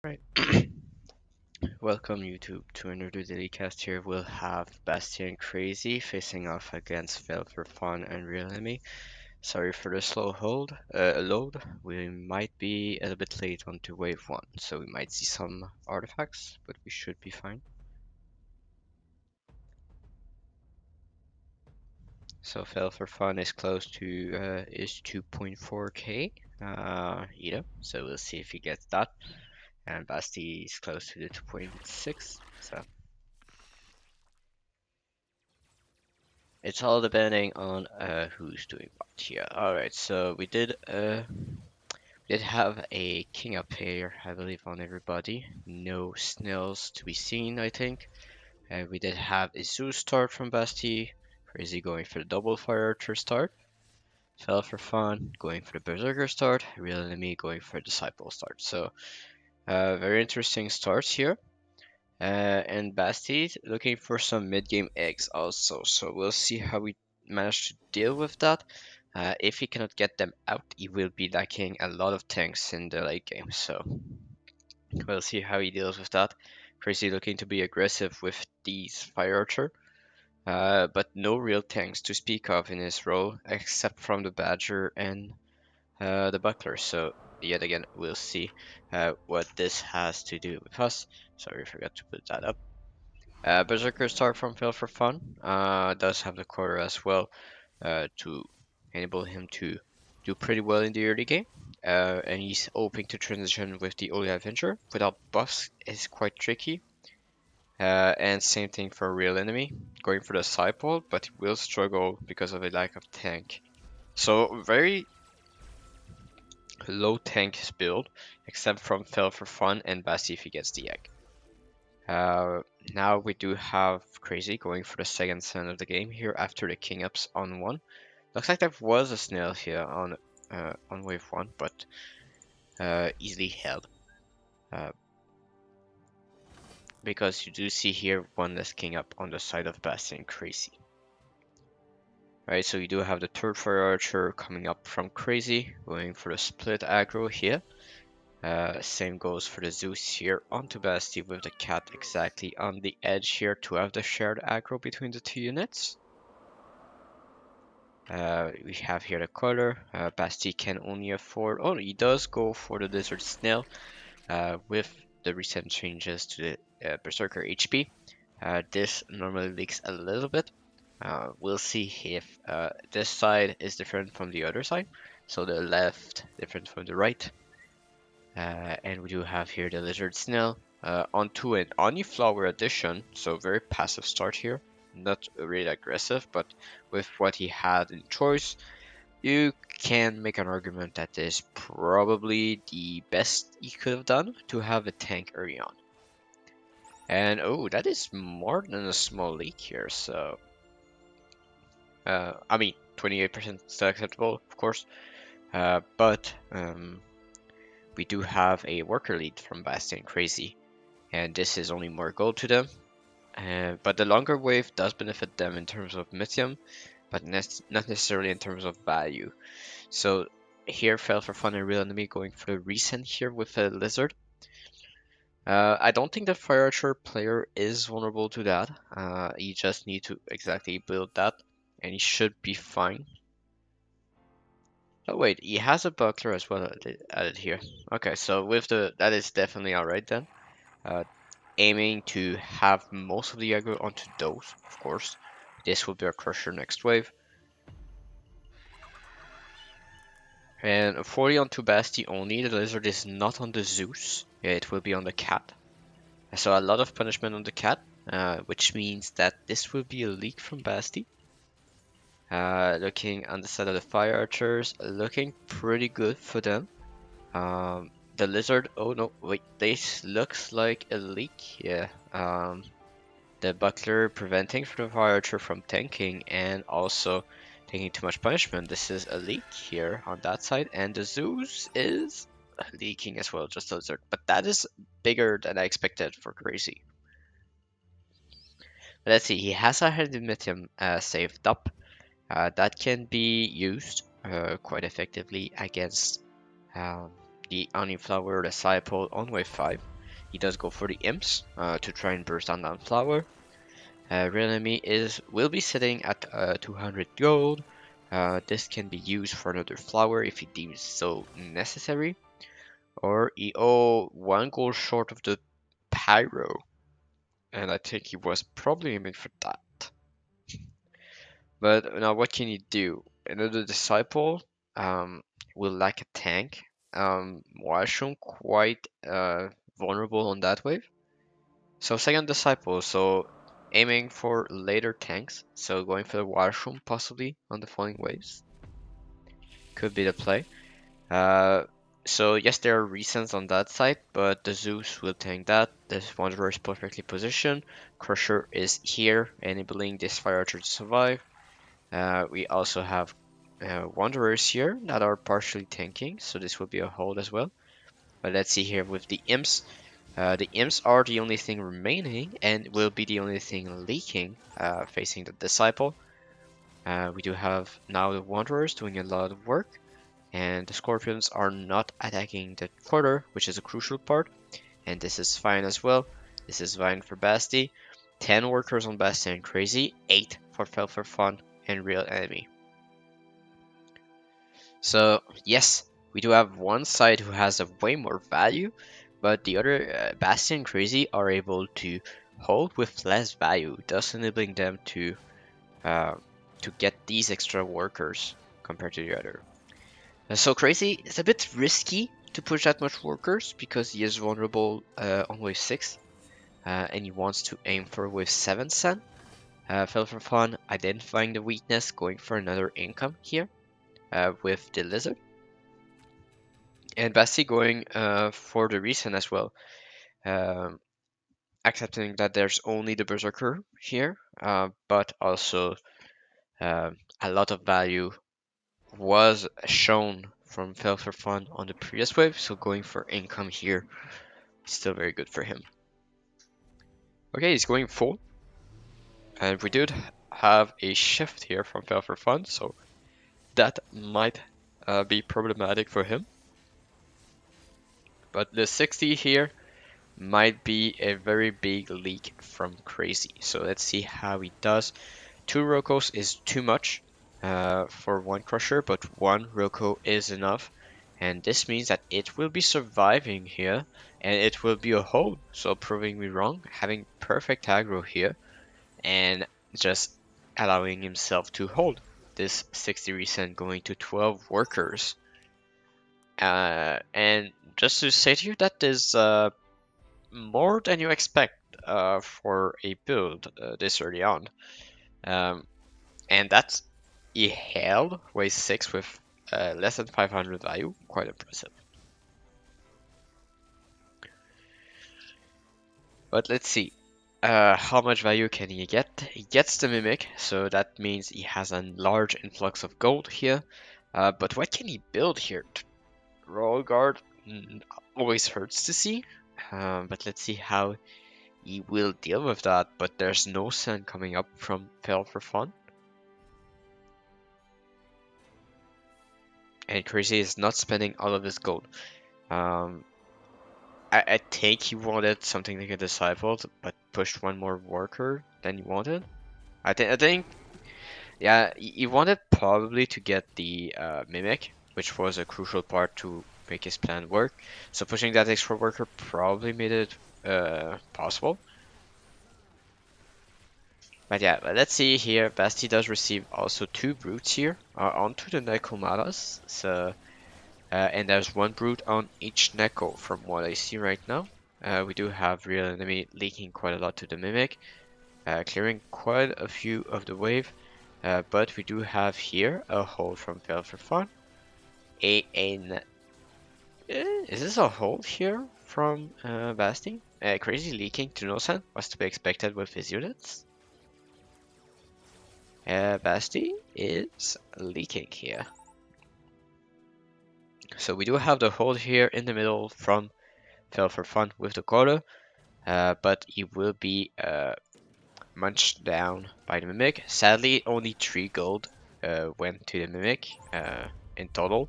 Right. Welcome YouTube to another daily cast. Here we'll have Basti and Crazy facing off against FailForFun and Real Enemy. Sorry for the slow load. We might be a little bit late onto wave 1, so we might see some artifacts, but we should be fine. So FailForFun is close to is 2.4k so we'll see if he gets that. And Basti is close to the 2.6, so it's all depending on who's doing what here. Alright, so we did have a king up here, I believe, on everybody. No snails to be seen, I think. We did have a Zeus start from Basti. Crazy going for the double fire archer start. FailForFun going for the berserker start. Real enemy going for the disciple start. So very interesting starts here. And Basti looking for some mid-game eggs also. So we'll see how we manage to deal with that. If he cannot get them out, he will be lacking a lot of tanks in the late game. So we'll see how he deals with that. Crazy looking to be aggressive with these fire archer. But no real tanks to speak of in his role, except from the Badger and the Buckler. So yet again, we'll see what this has to do with us. Sorry, I forgot to put that up. Berserker start from FailForFun does have the quarter as well to enable him to do pretty well in the early game. And he's hoping to transition with the Holy Avenger. Without buffs is quite tricky. And same thing for Real Enemy, going for the Disciple, but he will struggle because of a lack of tank. So very low tank build, except from FailForFun and Basti if he gets the egg. Now we do have Crazy going for the second son of the game here after the king ups on 1. Looks like there was a snail here on wave 1, but easily held. Because you do see here one less king up on the side of Basti and Crazy. Right, so you do have the third fire archer coming up from Crazy, going for the split aggro here. Same goes for the Zeus here onto Basti with the cat exactly on the edge here to have the shared aggro between the two units. We have here the color. Basti can only afford. Oh, he does go for the lizard snail with the recent changes to the berserker HP. This normally leaks a little bit. We'll see if this side is different from the other side. So the left different from the right. And we do have here the lizard snail onto an Oniflower addition. So very passive start here. Not really aggressive, but with what he had in choice, you can make an argument that is probably the best he could have done to have a tank early on. And oh, that is more than a small leak here, so I mean 28% still acceptable, of course, but we do have a worker lead from Basti and Crazy, and this is only more gold to them. But the longer wave does benefit them in terms of Mythium, but not necessarily in terms of value. So here, FailForFun and Real Enemy going for the recent here with a Lizard. I don't think the Fire Archer player is vulnerable to that. You just need to exactly build that, and he should be fine. Oh wait, he has a Buckler as well added here. Okay, so with that is definitely alright then. Aiming to have most of the aggro onto those, of course. This will be our Crusher next wave. And 40 onto Basti only, the Lizard is not on the Zeus, it will be on the Cat. So a lot of punishment on the Cat, which means that this will be a leak from Basti. Looking on the side of the Fire Archers, looking pretty good for them. The Lizard, oh no, wait, this looks like a leak, yeah. The Buckler preventing for the Fire Archer from tanking and also taking too much punishment. This is a leak here on that side, and the Zeus is leaking as well, just a Lizard. But that is bigger than I expected for Crazy. Let's see, he has a Hermitium saved up. That can be used quite effectively against the Oniflower Disciple on wave 5. he does go for the imps to try and burst down that flower. Real enemy will be sitting at 200 gold. This can be used for another flower if he deems so necessary. Or EO 1 gold short of the pyro. And I think he was probably aiming for that. But now what can you do? Another disciple will lack a tank. Washroom quite vulnerable on that wave. So second disciple, so aiming for later tanks. So going for the washroom possibly on the falling waves. Could be the play. So yes, there are reasons on that side, but the Zeus will tank that. This Wanderer is perfectly positioned. Crusher is here, enabling this Fire Archer to survive. We also have Wanderers here that are partially tanking, so this will be a hold as well. But let's see here with the Imps. The Imps are the only thing remaining and will be the only thing leaking facing the Disciple. We do have now the Wanderers doing a lot of work, and the Scorpions are not attacking the quarter, which is a crucial part, and this is fine as well. This is fine for Basti. 10 workers on Basti and Crazy, 8 for FailForFun and Real Enemy. So yes, we do have one side who has a way more value, but the other, Basti and Crazy, are able to hold with less value, thus enabling them uh, to get these extra workers compared to the other. So Crazy is a bit risky to push that much workers because he is vulnerable on wave 6, and he wants to aim for wave 7 Sen. FailForFun identifying the weakness, going for another income here with the Lizard. And Basti going for the reason as well, um, accepting that there's only the Berserker here, but also a lot of value was shown from FailForFun on the previous wave, so going for income here is still very good for him. Okay, he's going full, and we did have a shift here from FailForFun, so that might be problematic for him. But the 60 here might be a very big leak from Crazy. So let's see how he does. 2 Rokos is too much for 1 Crusher, but 1 Roko is enough. And this means that it will be surviving here, and it will be a hold. So proving me wrong, having perfect aggro here, and just allowing himself to hold. This 60 recent going to 12 workers. And just to say to you, that is more than you expect for a build this early on. And that's he held wave 6 with less than 500 value, quite impressive. But let's see, how much value can he get? He gets the Mimic, so that means he has a large influx of gold here. But what can he build here? Royal Guard always hurts to see, but let's see how he will deal with that. But there's no send coming up from FailForFun. And Crazy is not spending all of his gold. I think he wanted something like a Disciple, but pushed 1 more worker than he wanted. I think, yeah, he wanted probably to get the Mimic, which was a crucial part to make his plan work. So pushing that extra worker probably made it possible. But yeah, let's see here. Basti does receive also 2 brutes here onto the Nekomalas. So and there's 1 brute on each Neko from what I see right now. We do have Real Enemy leaking quite a lot to the Mimic, clearing quite a few of the wave. But we do have here a hold from FailForFun. Is this a hold here from Basti? Crazy leaking to Nosan was to be expected with his units. Basti is leaking here. So we do have the hold here in the middle from FailForFun with the quota, but he will be munched down by the Mimic. Sadly, only 3 gold went to the Mimic in total.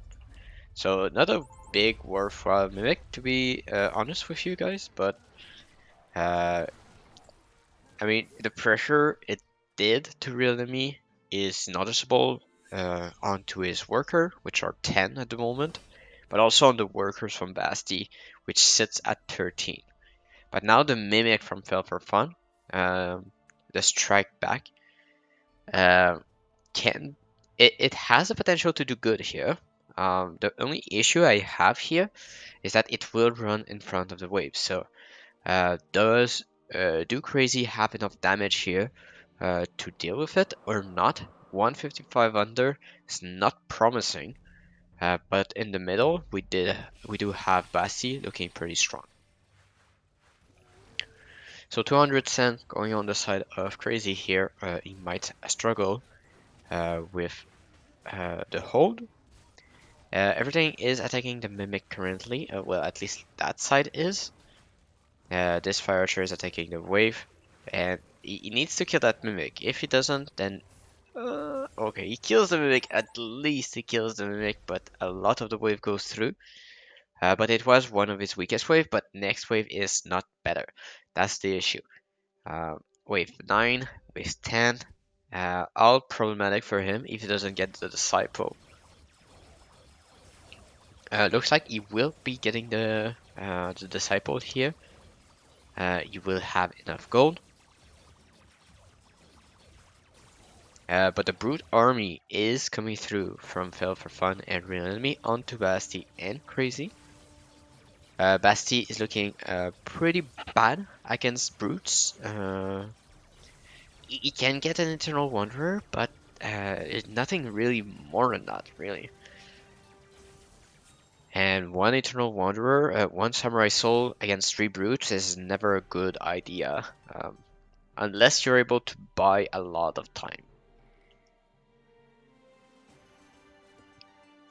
So not a big worthwhile mimic, to be honest with you guys, but uh, I mean, the pressure it did to real enemy is noticeable onto his worker, which are 10 at the moment, but also on the workers from Basti, which sits at 13. But now the mimic from FailForFun, the strike back, uh, can it has the potential to do good here. The only issue I have here is that it will run in front of the wave. So does Do Crazy have enough damage here to deal with it or not? 155 under is not promising, but in the middle we do have Basti looking pretty strong. So 200 cent going on the side of Crazy here. He might struggle with the hold. Everything is attacking the Mimic currently. Well, at least that side is. This Fire Archer is attacking the Wave, and he needs to kill that Mimic. If he doesn't, then okay, he kills the Mimic. At least he kills the Mimic, but a lot of the Wave goes through. But it was one of his weakest wave. But next wave is not better. That's the issue. Wave 9, wave 10, all problematic for him if he doesn't get the Disciple. Looks like he will be getting the Disciple here. You will have enough gold. But the Brute Army is coming through from FailForFun and Real Enemy onto Basti and Crazy. Basti is looking pretty bad against Brutes. He can get an Eternal Wanderer, but nothing really more than that, really. And one Eternal Wanderer, one Samurai Soul against 3 Brutes is never a good idea, unless you're able to buy a lot of time.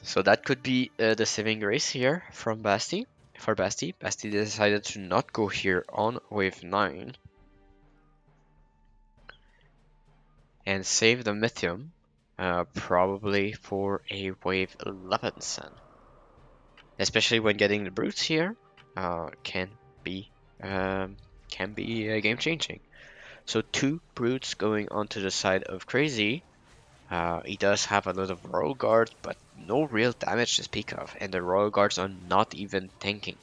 So that could be the saving grace here from Basti. For Basti, Basti decided to not go here on wave 9 and save the Mythium, probably for a wave 11 Sen. Especially when getting the Brutes here, can be game changing. So 2 Brutes going onto the side of Crazy. He does have a lot of Royal Guards, but no real damage to speak of, and the Royal Guards are not even tanking.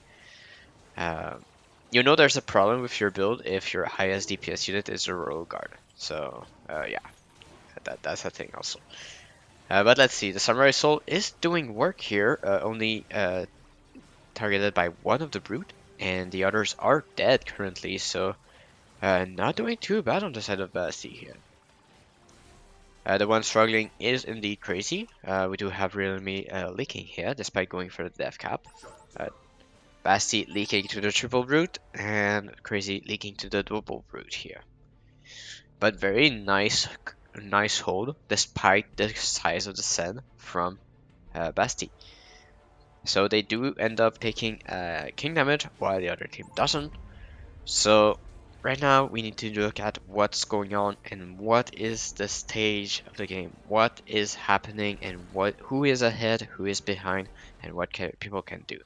You know there's a problem with your build if your highest DPS unit is a Royal Guard. So, yeah, that's a thing also. But let's see, the Samurai Soul is doing work here, only targeted by one of the Brute, and the others are dead currently, so not doing too bad on the side of Basti here. The one struggling is indeed Crazy. We do have Real Enemy leaking here, despite going for the death cap. Basti leaking to the triple Brute, and Crazy leaking to the double Brute here. But very nice hold, despite the size of the Sen from Basti. So they do end up taking king damage, while the other team doesn't. So right now we need to look at what's going on and what is the stage of the game, what is happening, and who is ahead, who is behind, and what people can do.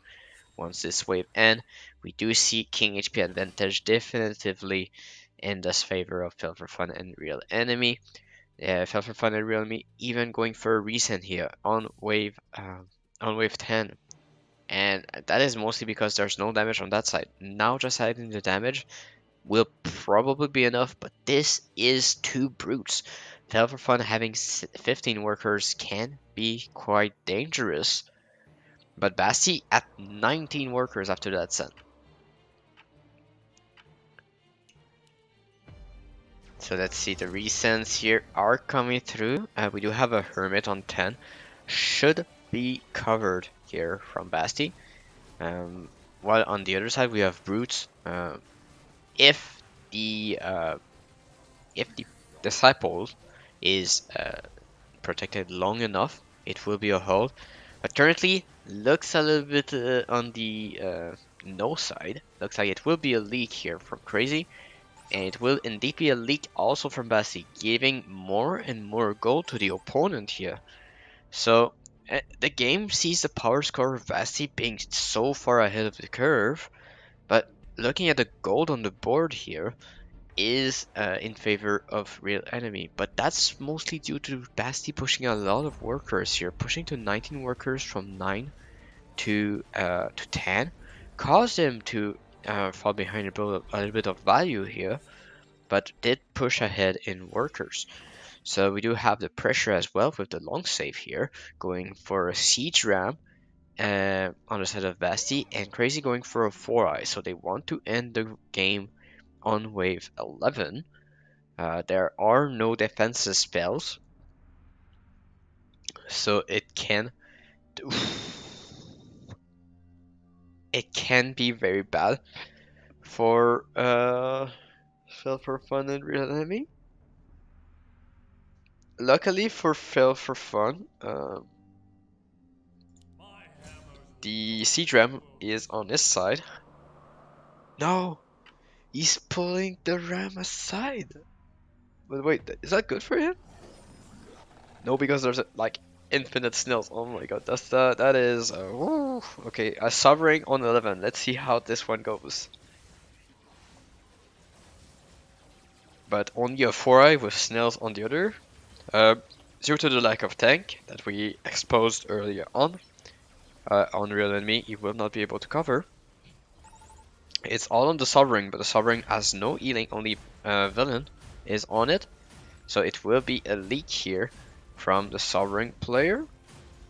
Once this wave ends, we do see king HP advantage definitively in this favor of FailForFun and Real Enemy. FailForFun and Real Enemy even going for a recent here on wave 10. And that is mostly because there's no damage on that side. Now just adding the damage will probably be enough, but this is 2 Brutes. FailForFun having 15 workers can be quite dangerous. But Basti at 19 workers after that Sen. So let's see, the resends here are coming through. We do have a Hermit on 10. Should be covered here from Basti. While on the other side we have Brutes. If the Disciple is protected long enough, it will be a hold. But currently looks a little bit on the no side. Looks like it will be a leak here from Crazy. And it will indeed be a leak also from Basti, giving more and more gold to the opponent here. So The game sees the power score of Basti being so far ahead of the curve, but looking at the gold on the board here is in favor of Real Enemy, but that's mostly due to Basti pushing a lot of workers here, pushing to 19 workers from 9 to 10, caused him to fall behind a little bit of value here, but did push ahead in workers. So we do have the pressure as well with the long save here, going for a siege ram on the side of Basti, and Crazy going for a 4-eye. So they want to end the game on wave 11. There are no defensive spells, so it can be very bad for FailForFun and Real Enemy. Luckily for FailForFun, the siege ram is on his side. No, he's pulling the ram aside. But wait, is that good for him? No, because there's like infinite snails. Oh my god, that is woo. Okay. A sovereign on 11. Let's see how this one goes. But only a 4-eye with snails on the other. Uh, Due to the lack of tank that we exposed earlier on Real Enemy, he will not be able to cover. It's all on the sovereign, but the sovereign has no healing. Only villain is on it, so it will be a leak here from the sovereign player,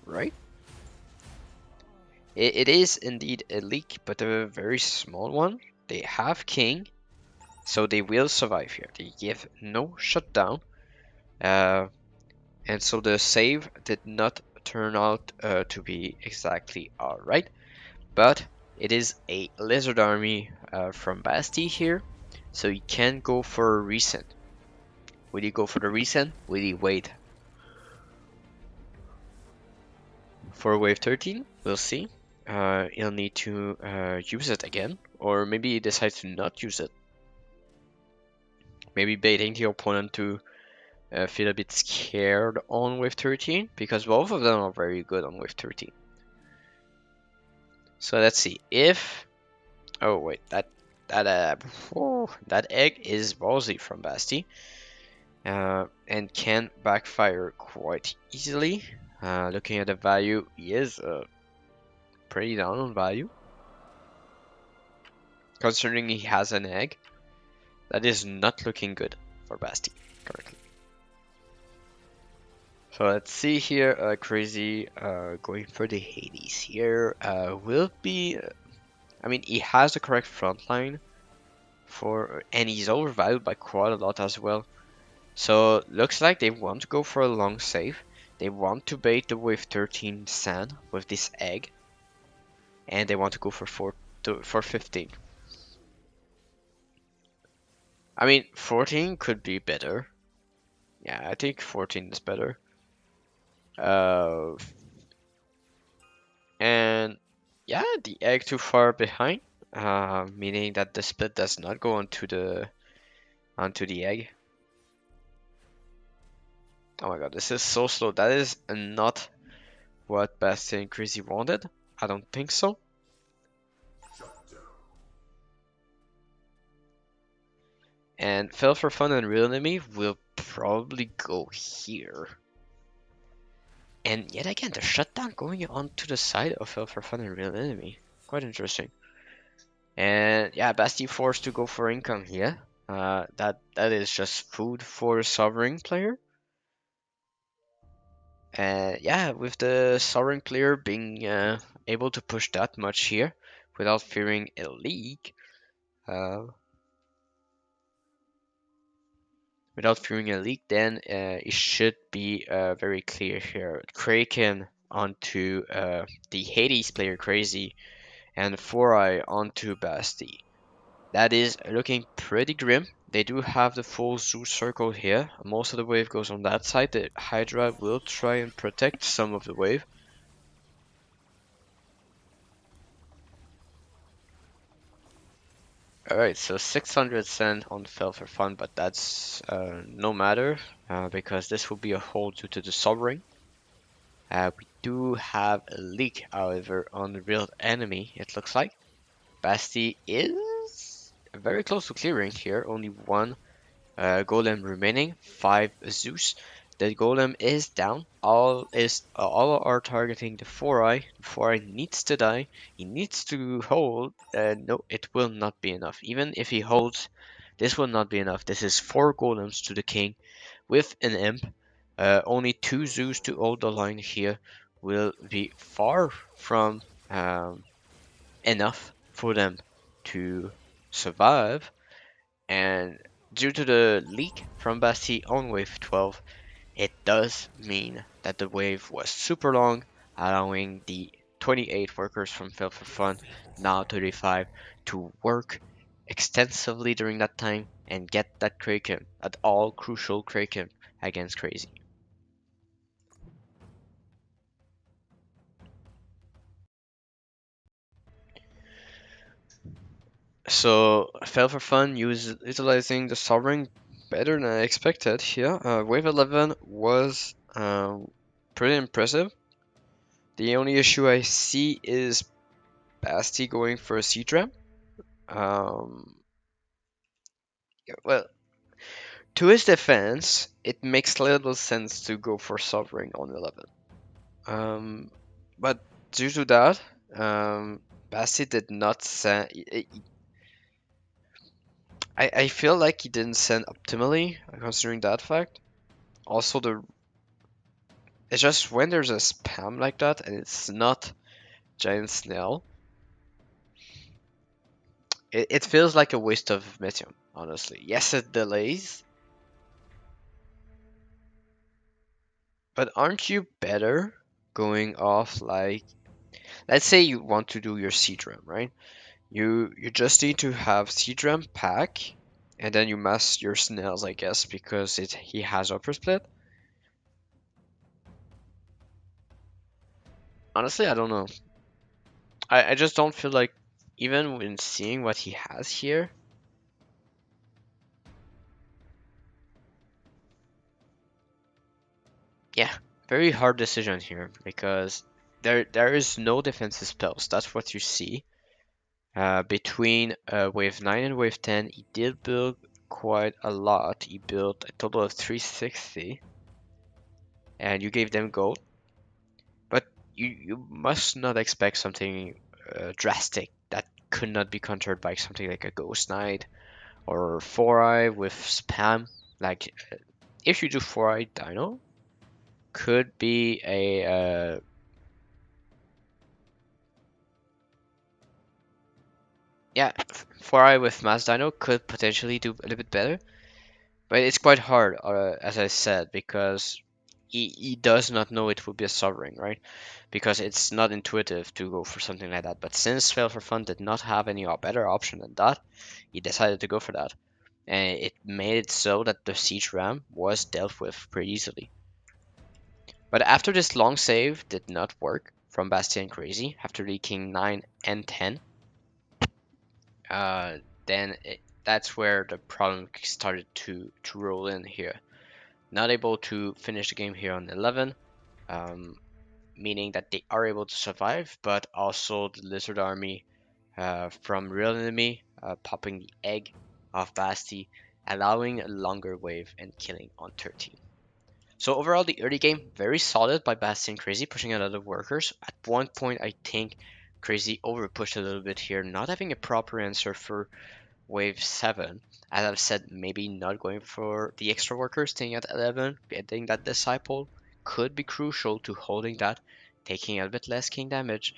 right? It is indeed a leak, but a very small one. They have king, so they will survive here. They give no shutdown, and so the save did not turn out to be exactly alright. But it is a lizard army from Basti here, so you can go for a resend. Will you go for the resend? Will you wait for wave 13? We'll see. You'll need to use it again, or maybe you decide to not use it. Maybe baiting the opponent to feel a bit scared on wave 13, because both of them are very good on wave 13. So let's see if. Oh wait, that egg is ballsy from Basti, and can backfire quite easily. Looking at the value, he is pretty down on value, considering he has an egg. That is not looking good for Basti currently. So let's see here, Crazy going for the Hades here will be, I mean, he has the correct front line and he's overvalued by quite a lot as well. So looks like they want to go for a long save. They want to bait the wave 13 sand with this egg, and they want to go for 15. I mean, 14 could be better. Yeah, I think 14 is better. And yeah, the egg too far behind, meaning that the split does not go onto the egg. Oh my god, this is so slow. That is not what Basti and Crazy wanted. I don't think so. And FailForFun and Real Enemy will probably go here. And yet again, the shutdown going on to the side of FailForFun and Real Enemy. Quite interesting. And yeah, Basti forced to go for income here. That is just food for a sovereign player. And yeah, with the sovereign player being able to push that much here without fearing a leak, then it should be very clear here. Kraken onto the Hades player Crazy, and 4-eye onto Basti. That is looking pretty grim. They do have the full zoo circle here. Most of the wave goes on that side. The Hydra will try and protect some of the wave. Alright, so 600 cent on FailForFun, but that's no matter because this will be a hold due to the sovereign. We do have a leak, however, on the real enemy, it looks like. Basti is very close to clearing here, only one golem remaining, 5 Zeus. The golem is down. All are targeting the 4-eye. The 4-eye needs to die. He needs to hold. No, it will not be enough. Even if he holds, this will not be enough. This is 4 golems to the king with an imp. Only 2 Zeus to hold the line here will be far from um, enough for them to survive. And due to the leak from Basti on wave 12, it does mean that the wave was super long, allowing the 28 workers from FailForFun, now 35, to work extensively during that time and get that Kraken, that all crucial Kraken against Crazy. So FailForFun utilizing the Sovereign better than I expected here. Wave 11 was pretty impressive. The only issue I see is Basti going for a Siege Ram. Um, well, to his defense, it makes little sense to go for Sovereign on 11. But due to that, Basti did not send. I feel like he didn't send optimally, considering that fact. Also, it's just when there's a spam like that and it's not Giant Snail, it feels like a waste of Methium, honestly. Yes, it delays, but aren't you better going off like, let's say you want to do your Siege Ram, right? You just need to have Siege Ram pack, and then you mass your snails, I guess, because he has upper split. Honestly, I don't know. I just don't feel like, even when seeing what he has here, yeah, very hard decision here because there is no defensive spells. That's what you see. Between wave 9 and wave 10, he did build quite a lot. He built a total of 360, and you gave them gold. But you must not expect something drastic that could not be countered by something like a Ghost Knight or 4-Eye with spam. Like, if you do 4-Eye Dino, could be a yeah, 4-Eye with Mass Dino could potentially do a little bit better, but it's quite hard, as I said, because he does not know it will be a Sovereign, right? Because it's not intuitive to go for something like that. But since FailForFun did not have any better option than that, he decided to go for that. And it made it so that the Siege Ram was dealt with pretty easily. But after this long save did not work from Basti Crazy, after leaking 9 and 10, uh, then that's where the problem started to roll in here. Not able to finish the game here on 11, um, meaning that they are able to survive, but also the Lizard Army from Real Enemy popping the egg of Basti, allowing a longer wave and killing on 13. So overall, the early game, very solid by Basti and Crazy, pushing a lot of workers. At one point, I think Crazy overpushed a little bit here, not having a proper answer for wave 7. As I've said, maybe not going for the extra worker, staying at 11, getting that disciple could be crucial to holding that, taking a bit less king damage,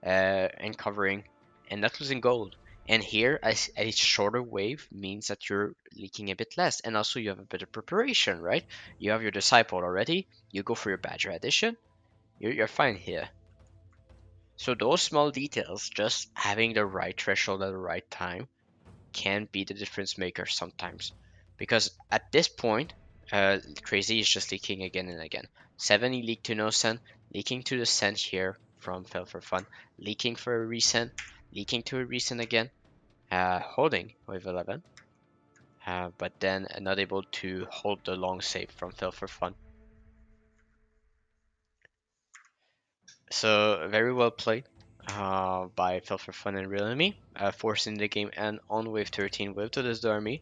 and covering, and not losing gold. And here, a shorter wave means that you're leaking a bit less, and also you have a better preparation, right? You have your disciple already, you go for your badger addition, you're fine here. So those small details, just having the right threshold at the right time, can be the difference maker sometimes. Because at this point, Crazy is just leaking again and again. 7 he leaked to no send, leaking to the send here from FailForFun, leaking for a resend, leaking to a resend again, holding wave 11, but then not able to hold the long save from FailForFun. So very well played by FailForFun and Realme, forcing the game and on wave 13 with to this army.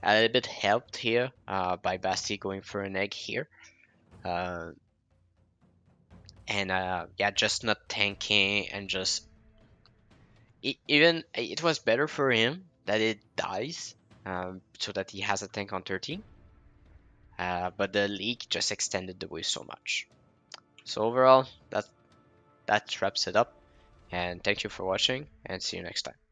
A little bit helped here by Basti going for an egg here. Uh, and yeah, just not tanking and just even it was better for him that it dies so that he has a tank on 13. But the leak just extended the wave so much. So overall, that wraps it up. And thank you for watching, and see you next time.